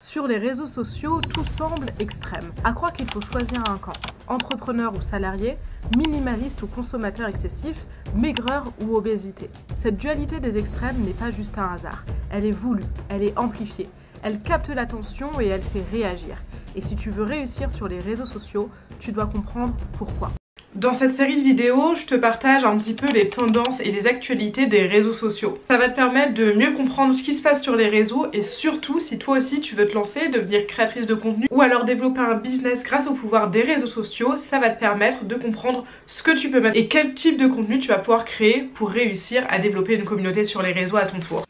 Sur les réseaux sociaux, tout semble extrême. À croire qu'il faut choisir un camp. Entrepreneur ou salarié, minimaliste ou consommateur excessif, maigreur ou obésité. Cette dualité des extrêmes n'est pas juste un hasard. Elle est voulue, elle est amplifiée. Elle capte l'attention et elle fait réagir. Et si tu veux réussir sur les réseaux sociaux, tu dois comprendre pourquoi. Dans cette série de vidéos, je te partage un petit peu les tendances et les actualités des réseaux sociaux. Ça va te permettre de mieux comprendre ce qui se passe sur les réseaux et surtout si toi aussi tu veux te lancer, devenir créatrice de contenu ou alors développer un business grâce au pouvoir des réseaux sociaux, ça va te permettre de comprendre ce que tu peux mettre et quel type de contenu tu vas pouvoir créer pour réussir à développer une communauté sur les réseaux à ton tour.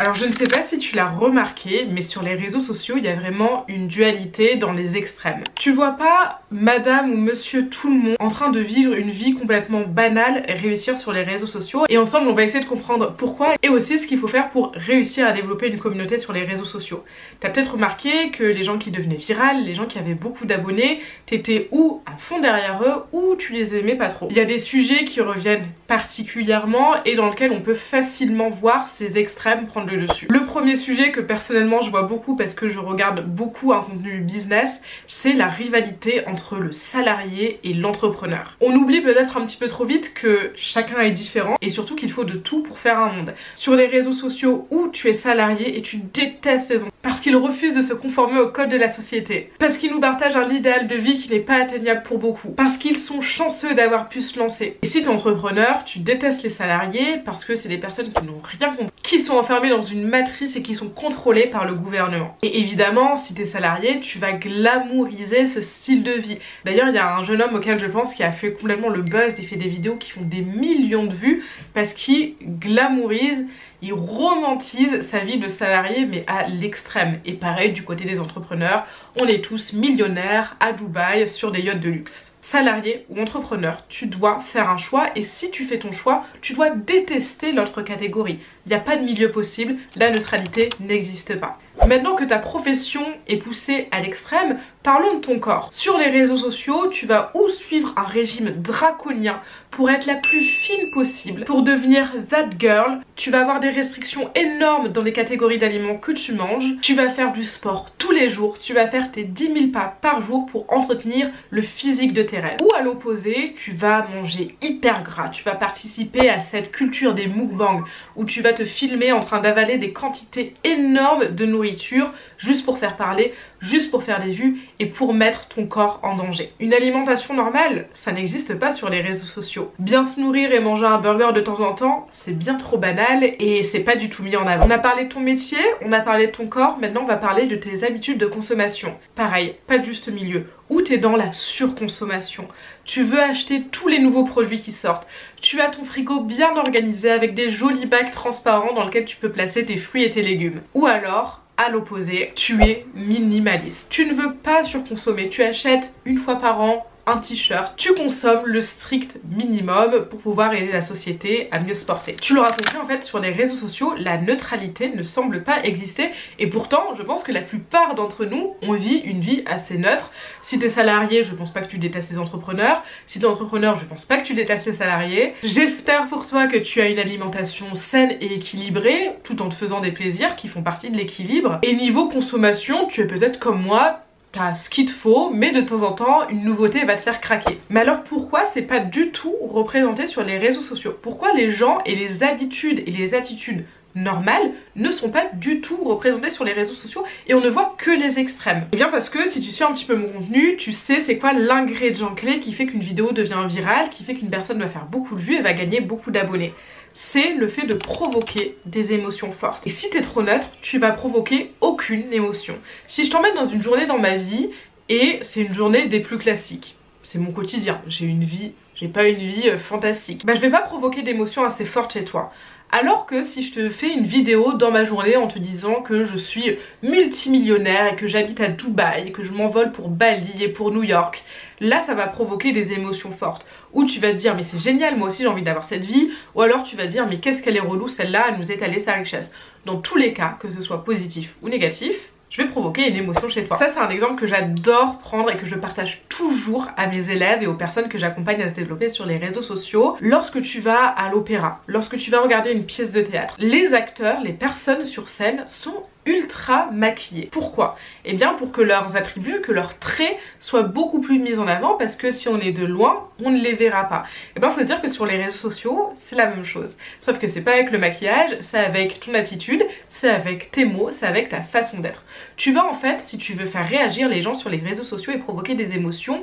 Alors je ne sais pas si tu l'as remarqué, mais sur les réseaux sociaux, il y a vraiment une dualité dans les extrêmes. Tu vois pas madame ou monsieur tout le monde en train de vivre une vie complètement banale et réussir sur les réseaux sociaux. Et ensemble, on va essayer de comprendre pourquoi et aussi ce qu'il faut faire pour réussir à développer une communauté sur les réseaux sociaux. T'as peut-être remarqué que les gens qui devenaient virales, les gens qui avaient beaucoup d'abonnés, t'étais ou à fond derrière eux ou tu les aimais pas trop. Il y a des sujets qui reviennent particulièrement et dans lesquels on peut facilement voir ces extrêmes prendre le dessus. Le premier sujet que personnellement je vois beaucoup parce que je regarde beaucoup un contenu business, c'est la rivalité entre le salarié et l'entrepreneur. On oublie peut-être un petit peu trop vite que chacun est différent et surtout qu'il faut de tout pour faire un monde. Sur les réseaux sociaux où tu es salarié et tu détestes les entrepreneurs parce qu'ils refusent de se conformer au code de la société, parce qu'ils nous partagent un idéal de vie qui n'est pas atteignable pour beaucoup, parce qu'ils sont chanceux d'avoir pu se lancer. Et si tu es entrepreneur, tu détestes les salariés parce que c'est des personnes qui n'ont rien compris, qui sont enfermées dans une matrice et qui sont contrôlées par le gouvernement. Et évidemment, si tu es salarié, tu vas glamouriser ce style de vie. D'ailleurs, il y a un jeune homme auquel je pense qui a fait complètement le buzz et fait des vidéos qui font des millions de vues parce qu'il glamourise, il romantise sa vie de salarié mais à l'extrême. Et pareil du côté des entrepreneurs, on est tous millionnaires à Dubaï sur des yachts de luxe. Salarié ou entrepreneur, tu dois faire un choix et si tu fais ton choix, tu dois détester l'autre catégorie. Il n'y a pas de milieu possible, la neutralité n'existe pas. Maintenant que ta profession est poussée à l'extrême, parlons de ton corps. Sur les réseaux sociaux, tu vas ou suivre un régime draconien pour être la plus fine possible, pour devenir that girl. Tu vas avoir des restrictions énormes dans les catégories d'aliments que tu manges. Tu vas faire du sport tous les jours. Tu vas faire tes 10 000 pas par jour pour entretenir le physique de tes rêves. Ou à l'opposé, tu vas manger hyper gras. Tu vas participer à cette culture des mukbangs où tu vas te filmer en train d'avaler des quantités énormes de nourriture juste pour faire parler, juste pour faire des vues et pour mettre ton corps en danger. Une alimentation normale, ça n'existe pas sur les réseaux sociaux. Bien se nourrir et manger un burger de temps en temps, c'est bien trop banal et c'est pas du tout mis en avant. On a parlé de ton métier, on a parlé de ton corps, maintenant on va parler de tes habitudes de consommation. Pareil, pas de juste milieu. Ou t'es dans la surconsommation. Tu veux acheter tous les nouveaux produits qui sortent. Tu as ton frigo bien organisé avec des jolis bacs transparents dans lesquels tu peux placer tes fruits et tes légumes. Ou alors, à l'opposé, tu es minimaliste. Tu ne veux pas surconsommer, tu achètes une fois par an un t-shirt, tu consommes le strict minimum pour pouvoir aider la société à mieux se porter. Tu l'auras compris, en fait, sur les réseaux sociaux, la neutralité ne semble pas exister et pourtant, je pense que la plupart d'entre nous, on vit une vie assez neutre. Si t'es salarié, je pense pas que tu détestes les entrepreneurs. Si t'es entrepreneur, je pense pas que tu détestes les salariés. J'espère pour toi que tu as une alimentation saine et équilibrée, tout en te faisant des plaisirs qui font partie de l'équilibre. Et niveau consommation, tu es peut-être comme moi, t'as ce qu'il te faut, mais de temps en temps, une nouveauté va te faire craquer. Mais alors pourquoi c'est pas du tout représenté sur les réseaux sociaux? Pourquoi les gens et les habitudes et les attitudes normales ne sont pas du tout représentées sur les réseaux sociaux et on ne voit que les extrêmes? Et bien parce que si tu suis un petit peu mon contenu, tu sais c'est quoi l'ingrédient clé qui fait qu'une vidéo devient virale, qui fait qu'une personne va faire beaucoup de vues et va gagner beaucoup d'abonnés. C'est le fait de provoquer des émotions fortes. Et si t'es trop neutre, tu vas provoquer aucune émotion. Si je t'emmène dans une journée dans ma vie, et c'est une journée des plus classiques, c'est mon quotidien, j'ai une vie, j'ai pas une vie fantastique, bah je vais pas provoquer d'émotions assez fortes chez toi. Alors que si je te fais une vidéo dans ma journée en te disant que je suis multimillionnaire et que j'habite à Dubaï et que je m'envole pour Bali et pour New York, là ça va provoquer des émotions fortes. Ou tu vas te dire mais c'est génial, moi aussi j'ai envie d'avoir cette vie. Ou alors tu vas te dire mais qu'est-ce qu'elle est relou celle-là à nous étaler sa richesse. Dans tous les cas, que ce soit positif ou négatif, je vais provoquer une émotion chez toi. Ça c'est un exemple que j'adore prendre et que je partage toujours à mes élèves et aux personnes que j'accompagne à se développer sur les réseaux sociaux. Lorsque tu vas à l'opéra, lorsque tu vas regarder une pièce de théâtre, les acteurs, les personnes sur scène sont ultra maquillés. Pourquoi? Eh bien pour que leurs attributs, que leurs traits soient beaucoup plus mis en avant, parce que si on est de loin, on ne les verra pas. Eh bien faut se dire que sur les réseaux sociaux, c'est la même chose. Sauf que c'est pas avec le maquillage, c'est avec ton attitude, c'est avec tes mots, c'est avec ta façon d'être. Tu vas en fait, si tu veux faire réagir les gens sur les réseaux sociaux et provoquer des émotions,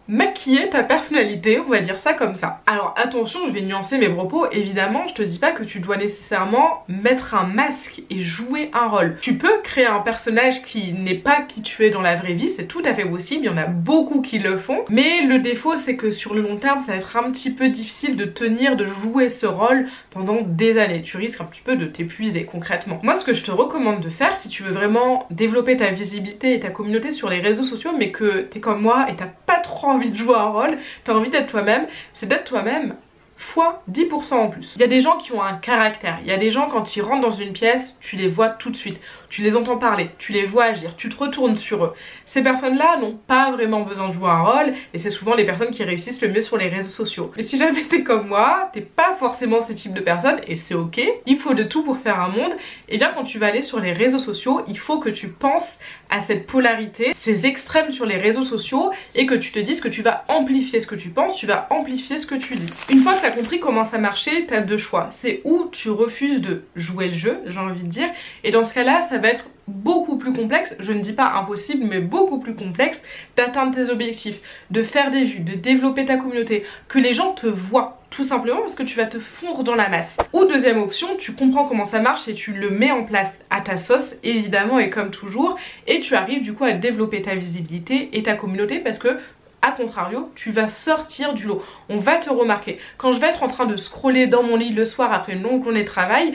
maquiller ta personnalité, on va dire ça comme ça. Alors attention, je vais nuancer mes propos, évidemment je te dis pas que tu dois nécessairement mettre un masque et jouer un rôle. Tu peux créer un personnage qui n'est pas qui tu es dans la vraie vie, c'est tout à fait possible, il y en a beaucoup qui le font, mais le défaut c'est que sur le long terme ça va être un petit peu difficile de tenir, de jouer ce rôle pendant des années. Tu risques un petit peu de t'épuiser concrètement. Moi ce que je te recommande de faire si tu veux vraiment développer ta visibilité et ta communauté sur les réseaux sociaux mais que t'es comme moi et t'as pas trop envie de jouer un rôle, t'as envie d'être toi-même, c'est d'être toi-même fois 10% en plus. Il y a des gens qui ont un caractère, il y a des gens quand ils rentrent dans une pièce, tu les vois tout de suite, tu les entends parler, tu les vois agir, tu te retournes sur eux. Ces personnes-là n'ont pas vraiment besoin de jouer un rôle et c'est souvent les personnes qui réussissent le mieux sur les réseaux sociaux. Mais si jamais t'es comme moi, t'es pas forcément ce type de personne et c'est ok, il faut de tout pour faire un monde, et bien quand tu vas aller sur les réseaux sociaux, il faut que tu penses à cette polarité, ces extrêmes sur les réseaux sociaux et que tu te dises que tu vas amplifier ce que tu penses, tu vas amplifier ce que tu dis. Une fois que tu as compris comment ça marchait, tu as deux choix. C'est où tu refuses de jouer le jeu, j'ai envie de dire, et dans ce cas-là, ça va être beaucoup plus complexe, je ne dis pas impossible, mais beaucoup plus complexe d'atteindre tes objectifs, de faire des vues, de développer ta communauté, que les gens te voient. Tout simplement parce que tu vas te fondre dans la masse. Ou deuxième option, tu comprends comment ça marche et tu le mets en place à ta sauce, évidemment et comme toujours, et tu arrives du coup à développer ta visibilité et ta communauté parce que a contrario, tu vas sortir du lot. On va te remarquer. Quand je vais être en train de scroller dans mon lit le soir après une longue journée de travail,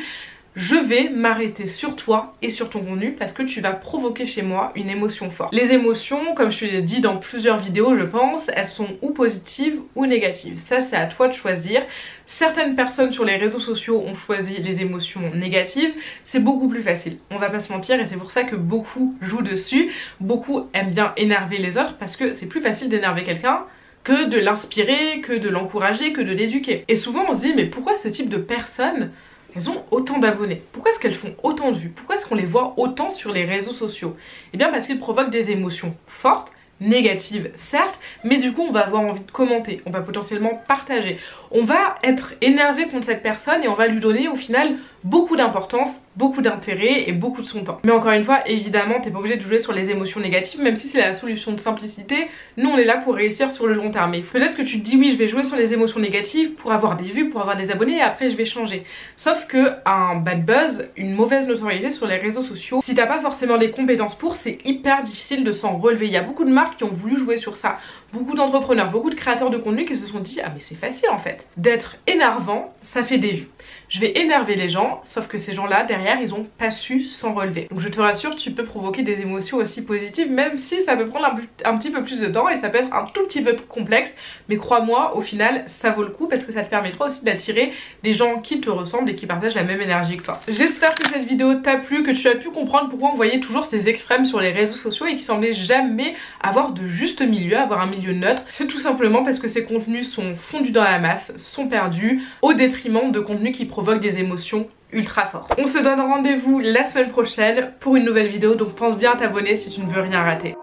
je vais m'arrêter sur toi et sur ton contenu parce que tu vas provoquer chez moi une émotion forte. Les émotions, comme je te l'ai dit dans plusieurs vidéos je pense, elles sont ou positives ou négatives. Ça c'est à toi de choisir. Certaines personnes sur les réseaux sociaux ont choisi les émotions négatives, c'est beaucoup plus facile, on va pas se mentir, et c'est pour ça que beaucoup jouent dessus, beaucoup aiment bien énerver les autres parce que c'est plus facile d'énerver quelqu'un que de l'inspirer, que de l'encourager, que de l'éduquer. Et souvent on se dit mais pourquoi ce type de personnes elles ont autant d'abonnés? Pourquoi est-ce qu'elles font autant de vues? Pourquoi est-ce qu'on les voit autant sur les réseaux sociaux? Eh bien parce qu'ils provoquent des émotions fortes, négatives certes, mais du coup on va avoir envie de commenter, on va potentiellement partager, on va être énervé contre cette personne et on va lui donner au final beaucoup d'importance, beaucoup d'intérêt et beaucoup de son temps. Mais encore une fois, évidemment, t'es pas obligé de jouer sur les émotions négatives, même si c'est la solution de simplicité, nous on est là pour réussir sur le long terme. Mais peut-être que tu te dis oui, je vais jouer sur les émotions négatives pour avoir des vues, pour avoir des abonnés et après je vais changer. Sauf que un bad buzz, une mauvaise notoriété sur les réseaux sociaux, si t'as pas forcément les compétences pour, c'est hyper difficile de s'en relever. Il y a beaucoup de marques qui ont voulu jouer sur ça, beaucoup d'entrepreneurs, beaucoup de créateurs de contenu qui se sont dit ah mais c'est facile en fait. D'être énervant, ça fait des vues. Je vais énerver les gens, sauf que ces gens-là, derrière, ils ont pas su s'en relever. Donc je te rassure, tu peux provoquer des émotions aussi positives, même si ça peut prendre un petit peu plus de temps et ça peut être un tout petit peu complexe. Mais crois-moi, au final, ça vaut le coup parce que ça te permettra aussi d'attirer des gens qui te ressemblent et qui partagent la même énergie que toi. J'espère que cette vidéo t'a plu, que tu as pu comprendre pourquoi on voyait toujours ces extrêmes sur les réseaux sociaux et qui semblaient jamais avoir de juste milieu, avoir un milieu neutre. C'est tout simplement parce que ces contenus sont fondus dans la masse, sont perdus, au détriment de contenus qui provoquent des émotions ultra fortes. On se donne rendez-vous la semaine prochaine pour une nouvelle vidéo, donc pense bien à t'abonner si tu ne veux rien rater.